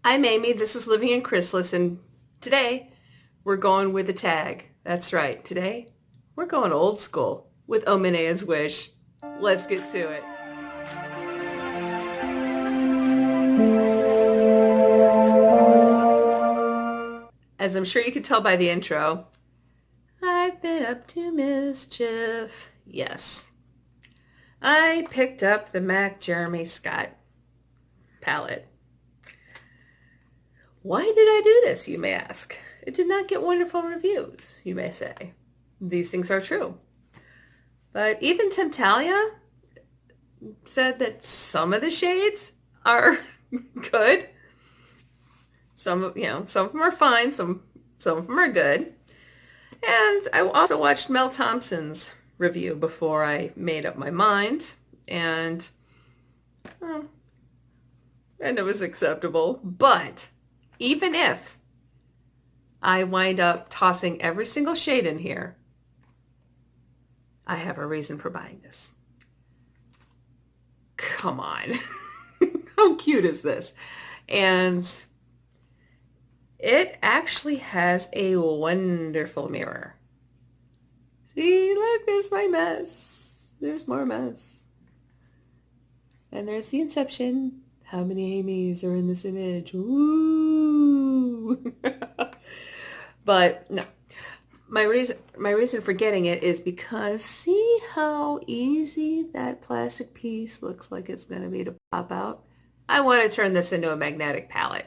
I'm Amy, this is Living in Chrysalis, and today we're going with a tag. That's right, today we're going old school with Omneya's Wish. Let's get to it. As I'm sure you could tell by the intro, I've been up to mischief. Yes, I picked up the Mac Jeremy Scott palette. Why did I do this, you may ask? It did not get wonderful reviews, you may say. These things are true. But even Temptalia said that some of the shades are good. Some of them are fine, some of them are good. And I also watched Mel Thompson's review before I made up my mind, and it was acceptable. But even if I wind up tossing every single shade in here, I have a reason for buying this. Come on. How cute is this? And it actually has a wonderful mirror. See, look, there's my mess. There's more mess. And there's the Inception. How many Amy's are in this image? Ooh. But no. My reason for getting it is because see how easy that plastic piece looks like it's going to be to pop out? I want to turn this into a magnetic palette.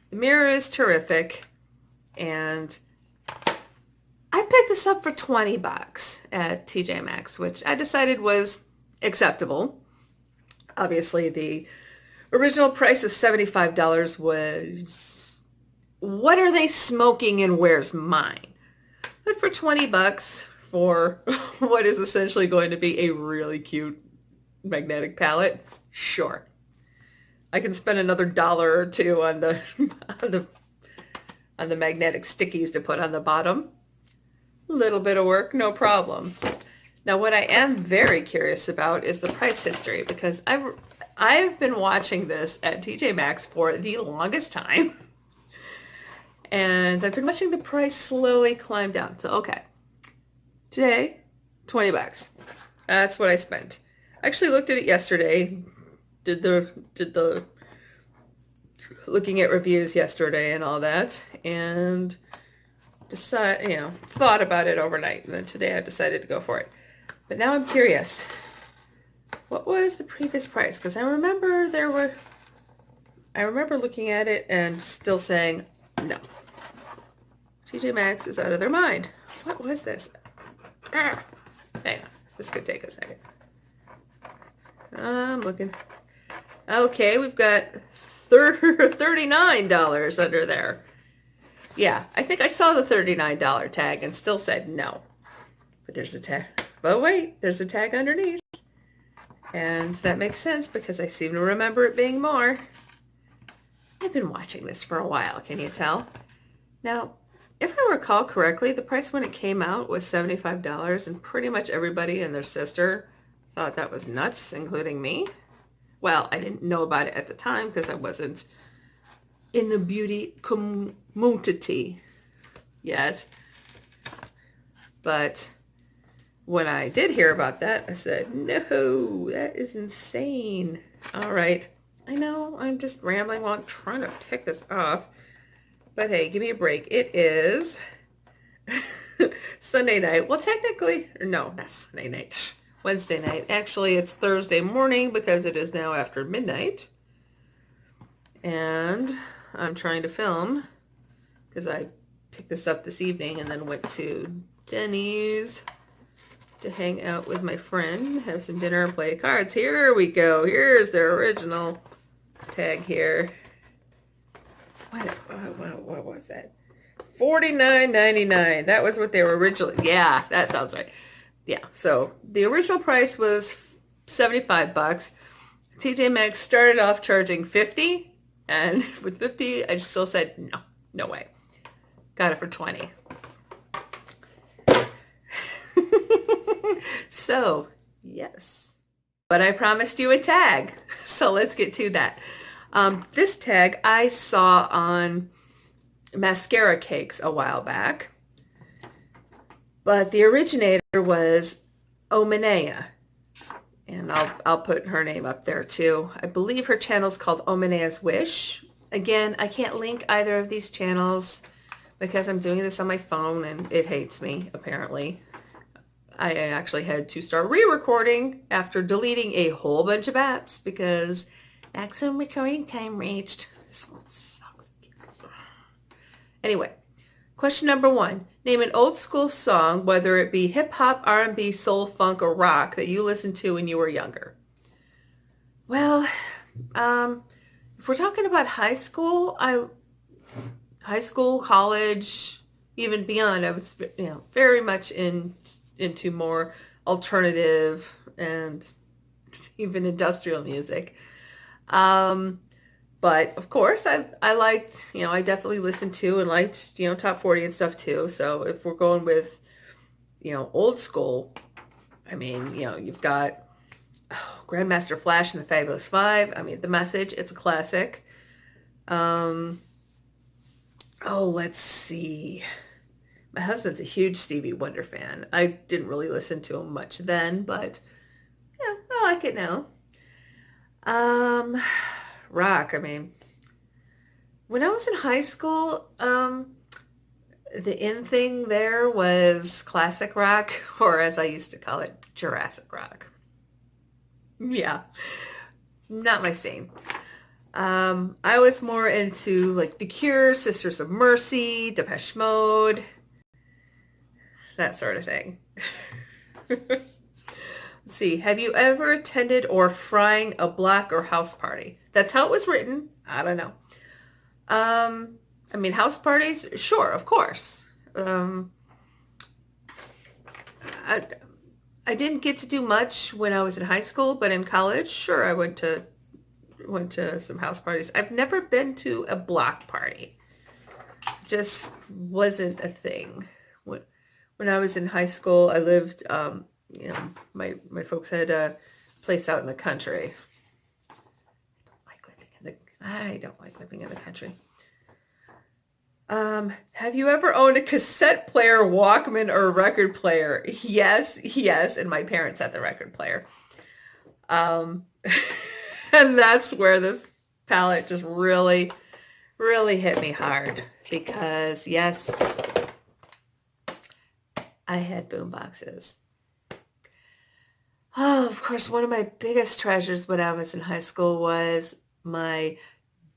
The mirror is terrific, and I picked this up for 20 bucks at TJ Maxx, which I decided was acceptable. Obviously, the original price of $75 was, what are they smoking and where's mine? But for 20 bucks for what is essentially going to be a really cute magnetic palette, sure. I can spend another dollar or two on the on the magnetic stickies to put on the bottom. A little bit of work, no problem. Now, what I am very curious about is the price history, because I've been watching this at TJ Maxx for the longest time. And I've been watching the price slowly climb down. So, okay. Today, 20 bucks. That's what I spent. I actually looked at it yesterday. Did the looking at reviews yesterday and all that, and thought about it overnight. And then today I decided to go for it. But now I'm curious. What was the previous price? Because I remember looking at it and still saying, no. TJ Maxx is out of their mind. What was this? Hang on. This could take a second. I'm looking. Okay, we've got $39 under there. Yeah, I think I saw the $39 tag and still said no. But there's a tag. But wait, there's a tag underneath. And that makes sense because I seem to remember it being more. I've been watching this for a while, can you tell? Now, if I recall correctly, the price when it came out was $75, and pretty much everybody and their sister thought that was nuts, including me. Well, I didn't know about it at the time because I wasn't in the beauty community yet. But when I did hear about that, I said, no, that is insane. All right. I know I'm just rambling while I'm trying to pick this off. But hey, give me a break. It is Sunday night. Well, technically, no, not Sunday night. Wednesday night. Actually, it's Thursday morning because it is now after midnight. And I'm trying to film because I picked this up this evening and then went to Denny's to hang out with my friend, have some dinner and play cards. Here we go. Here's their original tag here. What was that? $49.99. That was what they were originally. Yeah, that sounds right. Yeah, so the original price was 75 bucks. TJ Maxx started off charging 50, and with 50, I still said no, no way. Got it for 20. So, yes. But I promised you a tag, so let's get to that. This tag I saw on mascara cakes a while back, but the originator was Omneya, and I'll put her name up there too. I believe her channel is called Omneya's Wish. Again, I can't link either of these channels because I'm doing this on my phone and it hates me, apparently. I actually had to start re-recording after deleting a whole bunch of apps because maximum recording time reached. This one sucks. Anyway, question number 1. Name an old school song, whether it be hip hop, R&B, soul, funk, or rock, that you listened to when you were younger. Well, if we're talking about high school, college, even beyond, I was, very much into more alternative and even industrial music. But of course I liked, I definitely listened to and liked, top 40 and stuff too. So if we're going with, old school, I mean, you've got Grandmaster Flash and the Fabulous Five. I mean, The Message, it's a classic. Let's see. My husband's a huge Stevie Wonder fan. I didn't really listen to him much then, but yeah, I like it now. Rock, I mean, when I was in high school, the in thing there was classic rock, or as I used to call it, Jurassic rock. Yeah, not my scene. I was more into like The Cure, Sisters of Mercy, Depeche Mode, that sort of thing. Let's see. Have you ever attended or frying a block or house party? That's how it was written. I don't know. I mean, house parties, sure, of course. I didn't get to do much when I was in high school, but in college, sure, I went to some house parties. I've never been to a block party. Just wasn't a thing. When I was in high school, I lived, my folks had a place out in the country. I don't like living in the country. Have you ever owned a cassette player, Walkman, or a record player? Yes, and my parents had the record player. And that's where this palette just really, really hit me hard because, yes, I had boom boxes. Oh, of course, one of my biggest treasures when I was in high school was my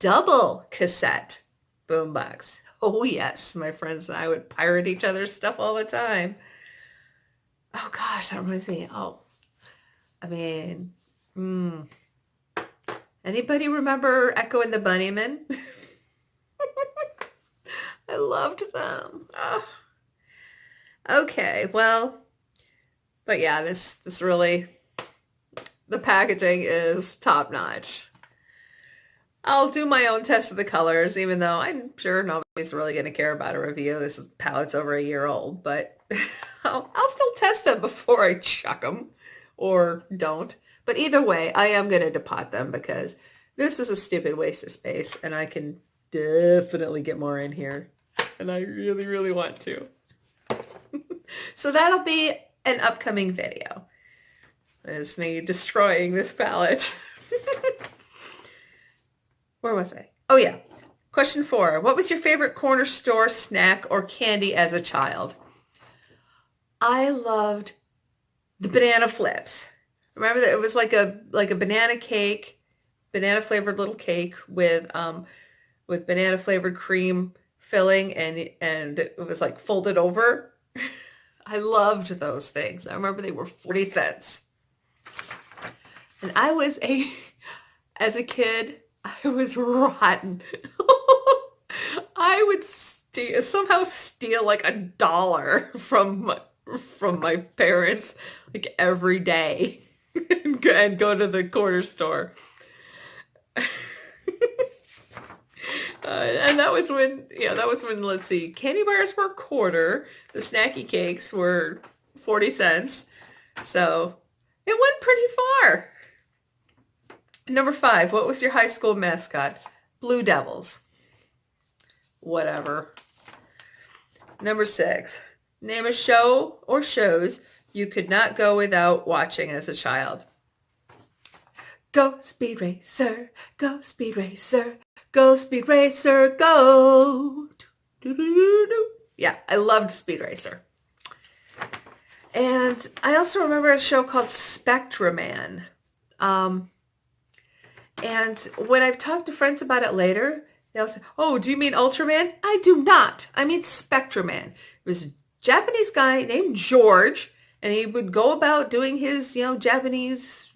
double cassette boombox. Oh, yes, my friends and I would pirate each other's stuff all the time. Oh, gosh, that reminds me. Anybody remember Echo and the Bunnymen? I loved them. Oh. Okay, well, but yeah, this really, the packaging is top notch. I'll do my own test of the colors, even though I'm sure nobody's really going to care about a review. This palette's over a year old, but I'll still test them before I chuck them or don't. But either way, I am going to depot them because this is a stupid waste of space and I can definitely get more in here. And I really, really want to. So that'll be an upcoming video. Is me destroying this palette. Where was I? Oh yeah. Question 4. What was your favorite corner store snack or candy as a child? I loved the banana flips. Remember that it was like a banana cake, banana flavored little cake with banana flavored cream filling and it was like folded over. I loved those things. I remember they were 40 cents. And as a kid, I was rotten. I would somehow steal like $1 from my parents like every day and go to the corner store. And that was when, let's see, candy bars were a quarter. The snacky cakes were 40 cents. So it went pretty far. Number 5, what was your high school mascot? Blue Devils. Whatever. Number 6, name a show or shows you could not go without watching as a child. Go Speed Racer, go Speed Racer, go Speed Racer, go. Yeah, I loved Speed Racer. And I also remember a show called Spectraman. And when I've talked to friends about it later, they'll say, oh, do you mean Ultraman? I do not. I mean Spectraman. It was a Japanese guy named George, and he would go about doing his, Japanese,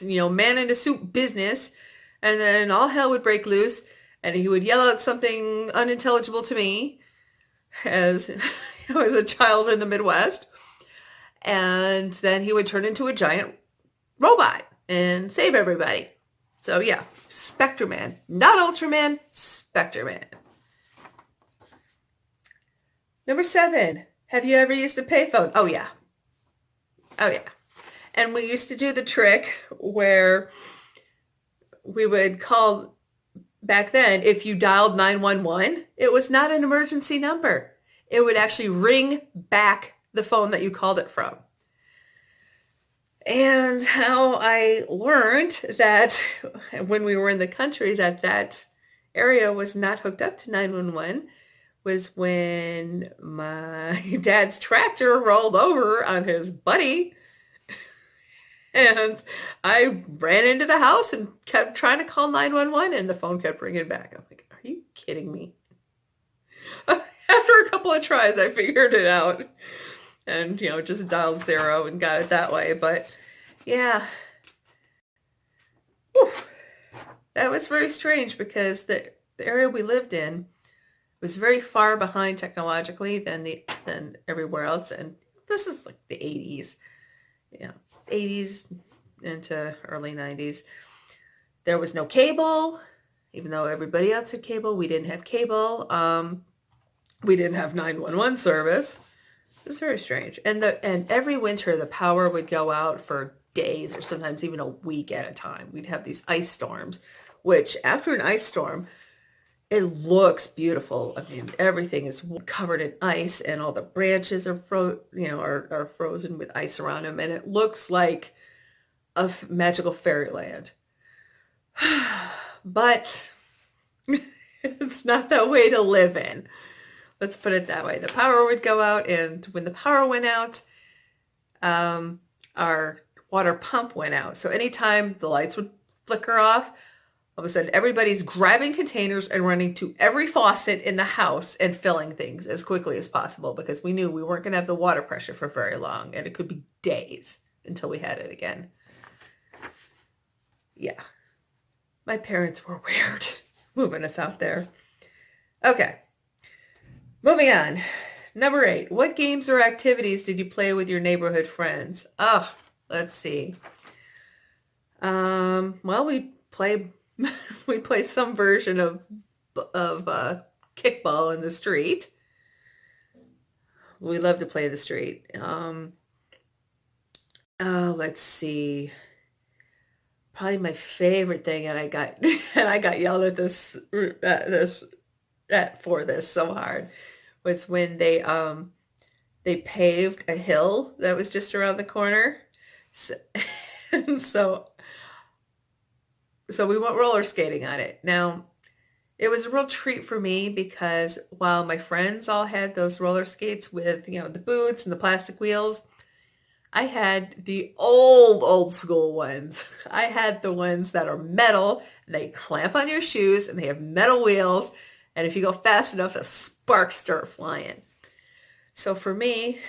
man in a suit business, and then all hell would break loose, and he would yell out something unintelligible to me as I was a child in the Midwest, and then he would turn into a giant robot and save everybody. So yeah, Spectraman, not Ultraman, Spectraman. Number 7, have you ever used a payphone? Oh yeah. And we used to do the trick where we would call, back then, if you dialed 911, it was not an emergency number. It would actually ring back the phone that you called it from. And how I learned that when we were in the country that area was not hooked up to 911 was when my dad's tractor rolled over on his buddy. And I ran into the house and kept trying to call 911 and the phone kept ringing back. I'm like, are you kidding me? After a couple of tries, I figured it out and, just dialed 0 and got it that way. But yeah, whew, that was very strange because the area we lived in was very far behind technologically than everywhere else. And this is like the 80s. 80s into early 90s. There was no cable, even though everybody else had cable. We didn't have cable. We didn't have 911 service. It was very strange. And every winter the power would go out for days or sometimes even a week at a time. We'd have these ice storms, which after an ice storm, it looks beautiful. I mean, everything is covered in ice and all the branches are frozen with ice around them. And it looks like a magical fairyland. But it's not that way to live in. Let's put it that way. The power would go out, and when the power went out, our water pump went out. So anytime the lights would flicker off, all of a sudden, everybody's grabbing containers and running to every faucet in the house and filling things as quickly as possible because we knew we weren't going to have the water pressure for very long, and it could be days until we had it again. Yeah. My parents were weird moving us out there. Okay. Moving on. Number 8. What games or activities did you play with your neighborhood friends? Oh, let's see. Well, we play some version of kickball in the street. We love to play the street. Let's see. Probably my favorite thing, and I got yelled at for this so hard, was when they paved a hill that was just around the corner. So we went roller skating on it. Now, it was a real treat for me because while my friends all had those roller skates with, the boots and the plastic wheels, I had the old school ones. I had the ones that are metal, and they clamp on your shoes, and they have metal wheels, and if you go fast enough, the sparks start flying. So for me,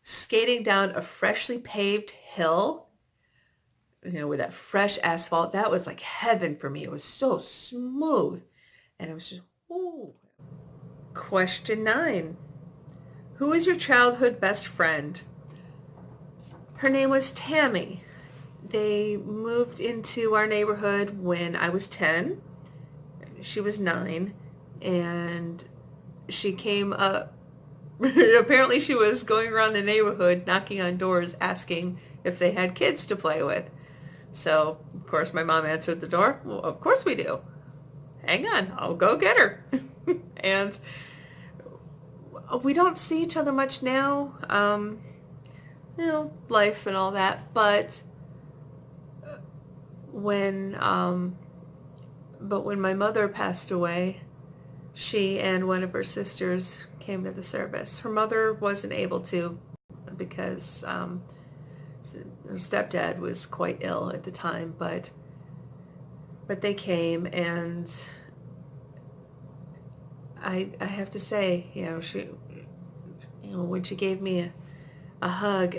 skating down a freshly paved hill, with that fresh asphalt, that was like heaven for me. It was so smooth. And it was just, ooh. Question 9. Who is your childhood best friend? Her name was Tammy. They moved into our neighborhood when I was 10. She was 9. And she came up. Apparently she was going around the neighborhood knocking on doors asking if they had kids to play with. So, of course, my mom answered the door. Well, of course we do. Hang on, I'll go get her. And we don't see each other much now, life and all that, but when my mother passed away, she and one of her sisters came to the service. Her mother wasn't able to because her stepdad was quite ill at the time, but they came, and I have to say, she, when she gave me a hug,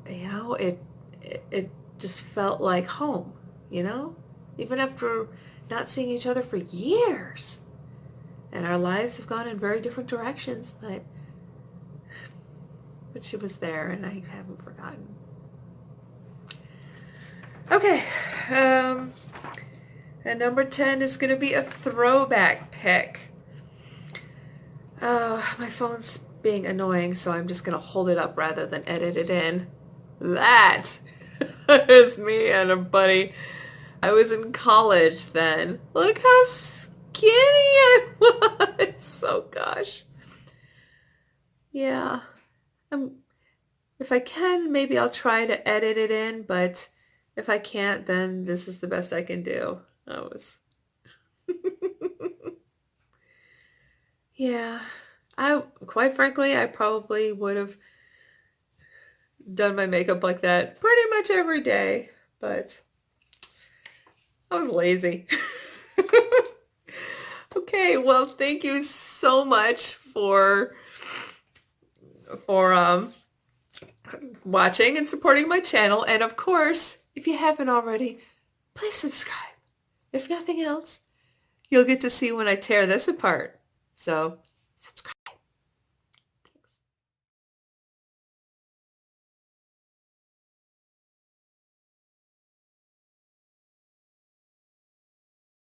it just felt like home, even after not seeing each other for years. And our lives have gone in very different directions, but she was there, and I haven't forgotten. Okay, and number 10 is going to be a throwback pick. My phone's being annoying, so I'm just going to hold it up rather than edit it in. That is me and a buddy. I was in college then. Look how skinny I was. Oh gosh. Yeah. If I can, maybe I'll try to edit it in, but if I can't, then this is the best I can do. Yeah. Quite frankly, I probably would have done my makeup like that pretty much every day, but I was lazy. Okay, well, thank you so much for watching and supporting my channel. And of course, if you haven't already, please subscribe. If nothing else, you'll get to see when I tear this apart. So, subscribe.